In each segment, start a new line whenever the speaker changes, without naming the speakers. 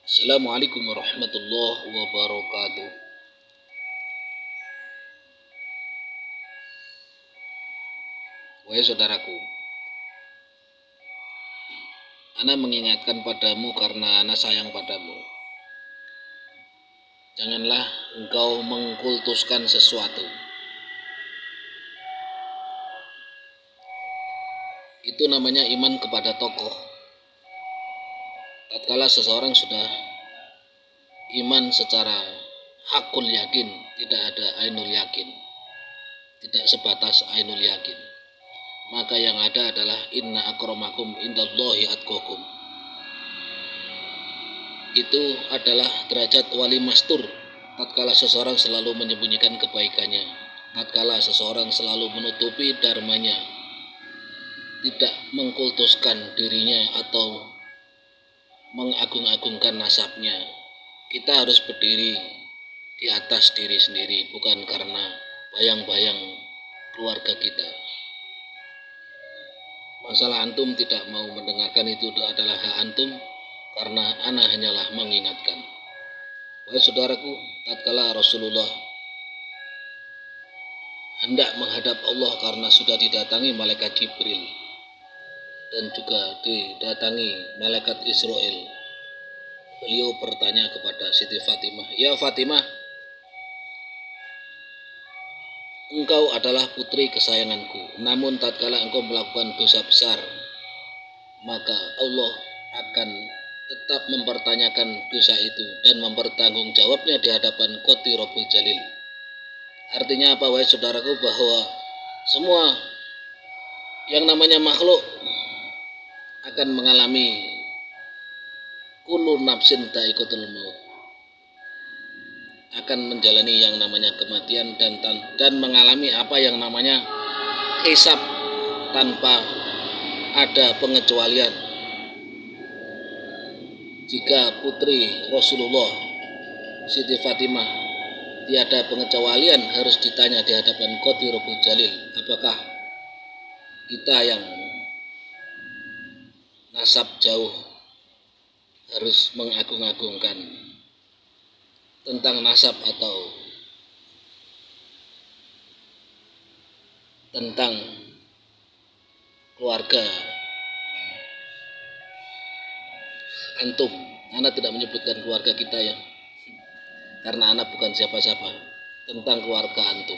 Assalamualaikum warahmatullahi wabarakatuh. Wahai saudaraku, Ana mengingatkan padamu karena Ana sayang padamu. Janganlah engkau mengkultuskan sesuatu. Itu namanya iman kepada tokoh. Tatkala seseorang sudah iman secara hakul yakin, tidak ada ainul yakin, tidak sebatas ainul yakin, maka yang ada adalah inna akramakum indallahi atqakum. Itu adalah derajat wali mastur. Tatkala seseorang selalu menyembunyikan kebaikannya, tatkala seseorang selalu menutupi dharmanya, tidak mengkultuskan dirinya atau mengagung-agungkan nasabnya. Kita harus berdiri di atas diri sendiri, bukan karena bayang-bayang keluarga kita. Masalah antum tidak mau mendengarkan itu adalah hak antum, karena ana hanyalah mengingatkan. Wahai saudaraku, tatkala Rasulullah hendak menghadap Allah karena sudah didatangi malaikat Jibril dan juga didatangi malaikat Israel, beliau bertanya kepada Siti Fatimah, "Ya Fatimah, engkau adalah putri kesayanganku, namun tatkala engkau melakukan dosa besar, maka Allah akan tetap mempertanyakan dosa itu dan mempertanggungjawabnya di hadapan Qoti Rabbul Jalil." Artinya apa, wahai saudaraku, bahwa semua yang namanya makhluk akan mengalami kullu nafsin dha'iqatul maut, akan menjalani yang namanya kematian dan mengalami apa yang namanya hisab tanpa ada pengecualian. Jika putri Rasulullah Siti Fatimah tiada pengecualian harus ditanya di hadapan Qoti Rabbul Jalil, apakah kita yang nasab jauh harus mengagung-agungkan tentang nasab atau tentang keluarga antum. Ana tidak menyebutkan keluarga kita ya, karena ana bukan siapa-siapa, tentang keluarga antum.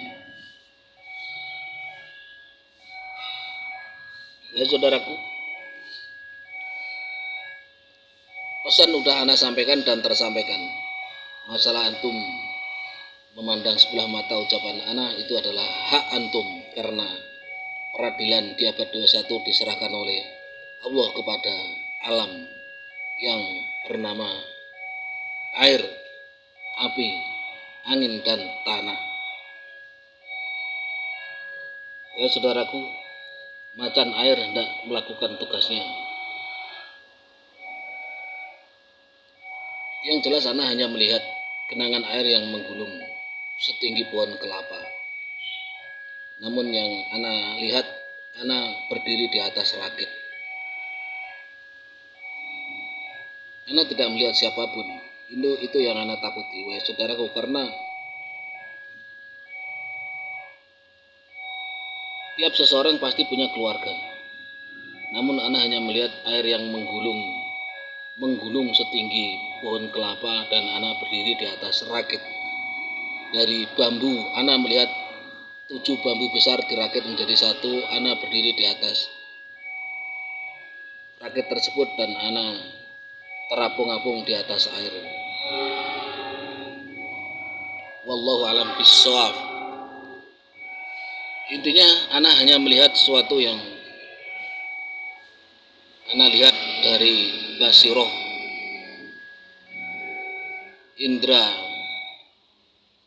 Ya saudaraku, pesan udah ana sampaikan dan tersampaikan. Masalah antum memandang sebelah mata ucapan ana itu adalah hak antum, karena peradilan di abad 21 diserahkan oleh Allah kepada alam yang bernama air, api, angin, dan tanah. Ya saudaraku, macan air hendak melakukan tugasnya. Yang jelas ana hanya melihat genangan air yang menggulung setinggi pohon kelapa. Namun yang ana lihat, ana berdiri di atas rakit. Ana tidak melihat siapapun. Itu yang ana takuti, wahai saudaraku, karena tiap seseorang pasti punya keluarga. Namun ana hanya melihat air yang menggulung setinggi pohon kelapa, dan ana berdiri di atas rakit dari bambu. Ana melihat 7 bambu besar dirakit menjadi satu. Ana berdiri di atas rakit tersebut dan ana terapung-apung di atas air. Wallahu alam bissawab. Intinya ana hanya melihat sesuatu yang ana lihat dari basiroh, indra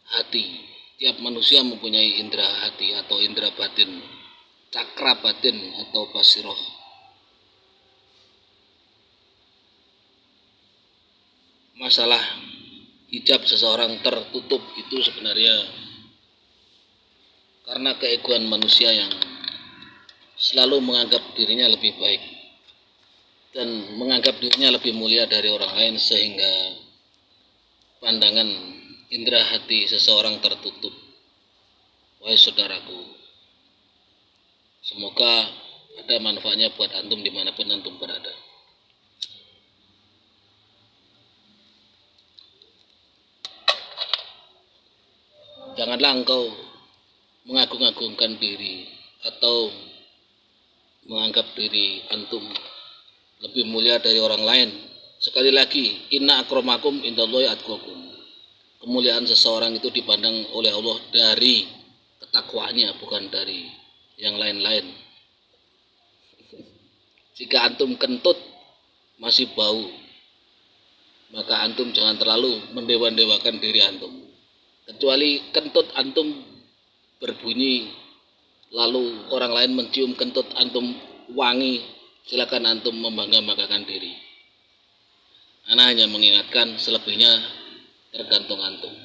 hati. Tiap manusia mempunyai indra hati atau indra batin, cakra batin atau basiroh. Masalah hijab seseorang tertutup itu sebenarnya karena keegoan manusia yang selalu menganggap dirinya lebih baik dan menganggap dirinya lebih mulia dari orang lain, sehingga pandangan indera hati seseorang tertutup. Wahai saudaraku, semoga ada manfaatnya buat antum dimanapun antum berada. Janganlah engkau mengagung-agungkan diri atau menganggap diri antum lebih mulia dari orang lain. Sekali lagi, inna akramakum indallahi atqakum. Kemuliaan seseorang itu dipandang oleh Allah dari ketakwaannya, bukan dari yang lain-lain. Jika antum kentut masih bau, maka antum jangan terlalu mendewa-dewakan diri antum. Kecuali kentut antum berbunyi, lalu orang lain mencium kentut antum wangi, silakan antum membangga-banggakan diri. Ana hanya mengingatkan, selebihnya tergantung antum.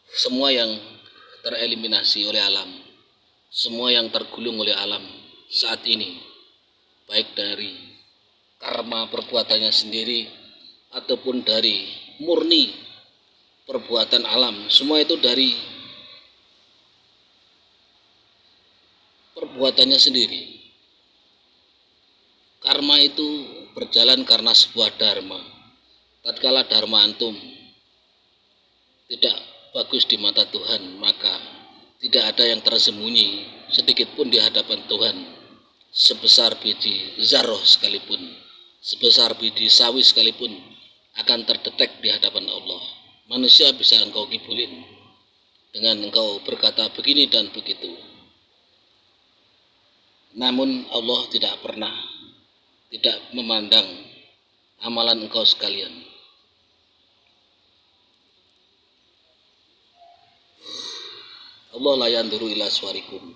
Semua yang tereliminasi oleh alam, semua yang tergulung oleh alam saat ini, baik dari karma perbuatannya sendiri ataupun dari murni perbuatan alam, semua itu dari perbuatannya sendiri. Karma itu berjalan karena sebuah dharma. Tatkala dharma antum tidak bagus di mata Tuhan, maka tidak ada yang tersembunyi sedikit pun di hadapan Tuhan. Sebesar biji zarroh sekalipun, sebesar biji sawi sekalipun akan terdetek di hadapan Allah. Manusia bisa engkau kibulin dengan engkau berkata begini dan begitu. Namun Allah tidak pernah tidak memandang amalan engkau sekalian. Allah la yanduru ila suwarikum,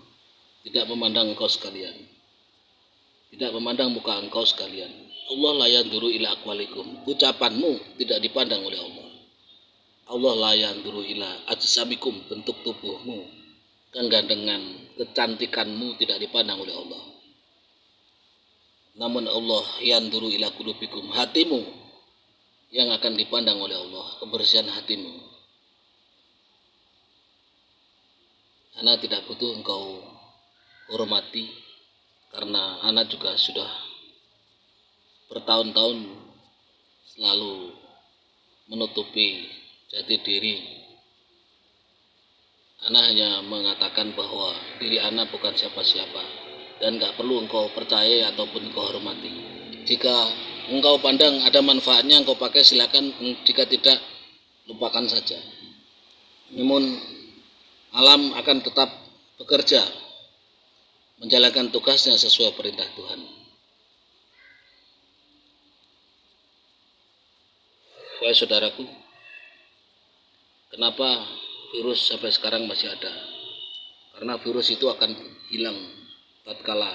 tidak memandang engkau sekalian, tidak memandang muka engkau sekalian. Allah la yanduru ila aqwalikum, ucapanmu tidak dipandang oleh Allah. Allah la yanduru ila ajsamikum, bentuk tubuhmu, kegandengan, kecantikanmu tidak dipandang oleh Allah. Namun Allah yanduru ila qulubikum, hatimu yang akan dipandang oleh Allah, kebersihan hatimu. Ana tidak butuh engkau hormati, karena ana juga sudah bertahun-tahun selalu menutupi jati diri. Ana hanya mengatakan bahwa diri ana bukan siapa-siapa dan gak perlu engkau percaya ataupun engkau hormati. Jika engkau pandang ada manfaatnya, engkau pakai silakan. Jika tidak, lupakan saja. Namun alam akan tetap bekerja, menjalankan tugasnya sesuai perintah Tuhan. Wahai saudaraku, kenapa virus sampai sekarang masih ada? Karena virus itu akan hilang tatkala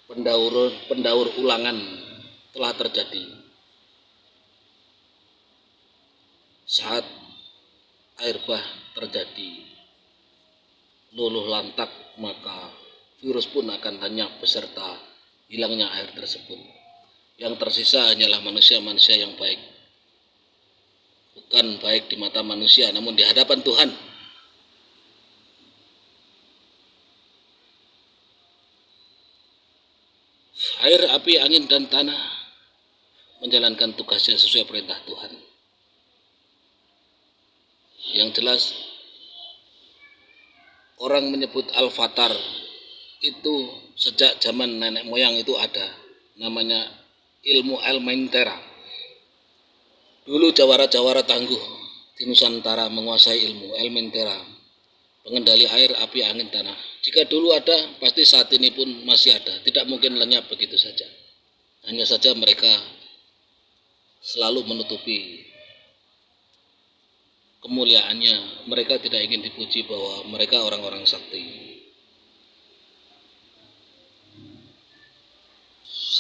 pendaur ulangan telah terjadi. Saat air bah terjadi luluh lantak, maka virus pun akan lenyap beserta hilangnya air tersebut. Yang tersisa hanyalah manusia-manusia yang baik. Bukan baik di mata manusia, namun di hadapan Tuhan. Air, api, angin, dan tanah menjalankan tugasnya sesuai perintah Tuhan. Yang jelas, orang menyebut Al-Fatar itu sejak zaman nenek moyang itu ada. Namanya ilmu Elmentera. Dulu jawara-jawara tangguh di Nusantara menguasai ilmu Elmentera, pengendali air, api, angin, tanah. Jika dulu ada, pasti saat ini pun masih ada. Tidak mungkin lenyap begitu saja. Hanya saja mereka selalu menutupi kemuliaannya. Mereka tidak ingin dipuji bahwa mereka orang-orang sakti.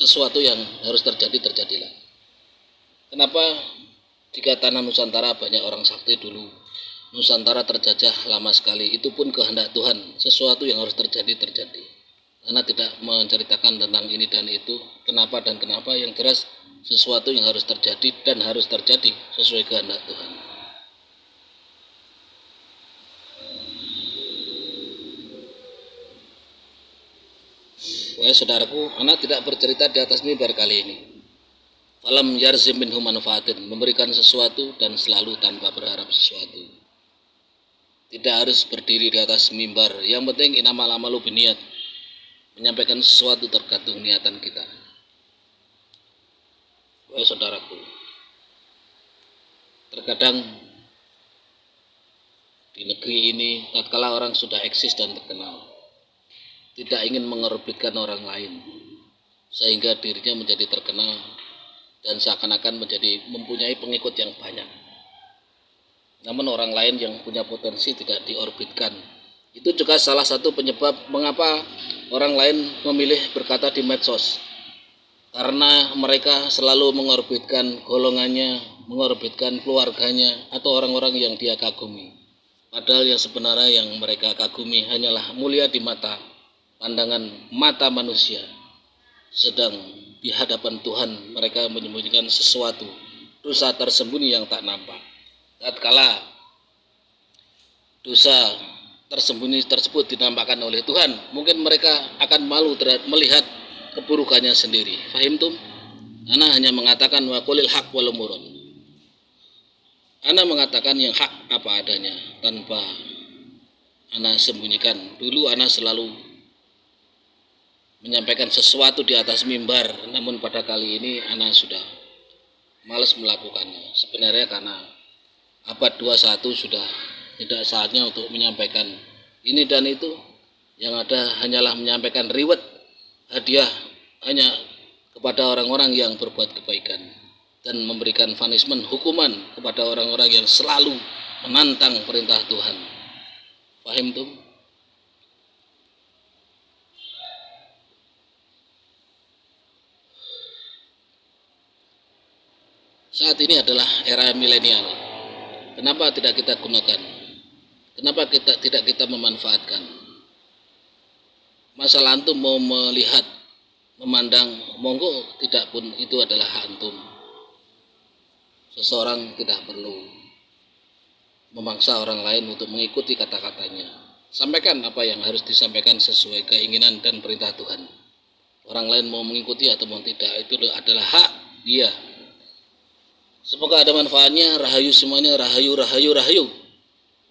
Sesuatu yang harus terjadi, terjadilah. Kenapa jika tanah Nusantara banyak orang sakti dulu? Nusantara terjajah lama sekali, itu pun kehendak Tuhan. Sesuatu yang harus terjadi, terjadi. Karena tidak menceritakan tentang ini dan itu, kenapa dan kenapa, yang jelas sesuatu yang harus terjadi dan harus terjadi sesuai kehendak Tuhan. Wahai saudaraku, anak tidak bercerita di atas mimbar kali ini. Falam yarzim minhum manfaatin, memberikan sesuatu dan selalu tanpa berharap sesuatu. Tidak harus berdiri di atas mimbar, yang penting inamal amalu biniat. Menyampaikan sesuatu tergantung niatan kita. Wahai saudaraku, terkadang di negeri ini tatkala orang sudah eksis dan terkenal, tidak ingin mengorbitkan orang lain sehingga dirinya menjadi terkenal dan seakan-akan mempunyai pengikut yang banyak. Namun orang lain yang punya potensi tidak diorbitkan. Itu juga salah satu penyebab mengapa orang lain memilih berkata di medsos. Karena mereka selalu mengorbitkan golongannya, mengorbitkan keluarganya atau orang-orang yang dia kagumi. Padahal yang sebenarnya yang mereka kagumi hanyalah mulia di pandangan mata manusia. Sedang di hadapan Tuhan mereka menyembunyikan sesuatu, dosa tersembunyi yang tak nampak. Tatkala dosa tersembunyi tersebut dinampakkan oleh Tuhan, mungkin mereka akan malu melihat keburukannya sendiri. Fahimtum? Ana hanya mengatakan wa qulil haq wal murun. Ana mengatakan yang hak apa adanya tanpa ana sembunyikan. Dulu ana selalu menyampaikan sesuatu di atas mimbar, namun pada kali ini ana sudah malas melakukannya. Sebenarnya karena abad 21 sudah tidak saatnya untuk menyampaikan ini dan itu. Yang ada hanyalah menyampaikan reward, hadiah hanya kepada orang-orang yang berbuat kebaikan dan memberikan punishment, hukuman kepada orang-orang yang selalu menantang perintah Tuhan. Paham tuh? Saat ini adalah era milenial. Kenapa tidak kita gunakan? Kenapa tidak kita memanfaatkan? Masalah antum mau melihat, memandang, monggo, tidak pun itu adalah hak antum. Seseorang tidak perlu memaksa orang lain untuk mengikuti kata-katanya. Sampaikan apa yang harus disampaikan sesuai keinginan dan perintah Tuhan. Orang lain mau mengikuti atau mau tidak, itu adalah hak dia. Semoga ada manfaatnya. Rahayu semuanya, rahayu, rahayu, rahayu.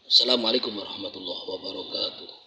Assalamualaikum warahmatullahi wabarakatuh.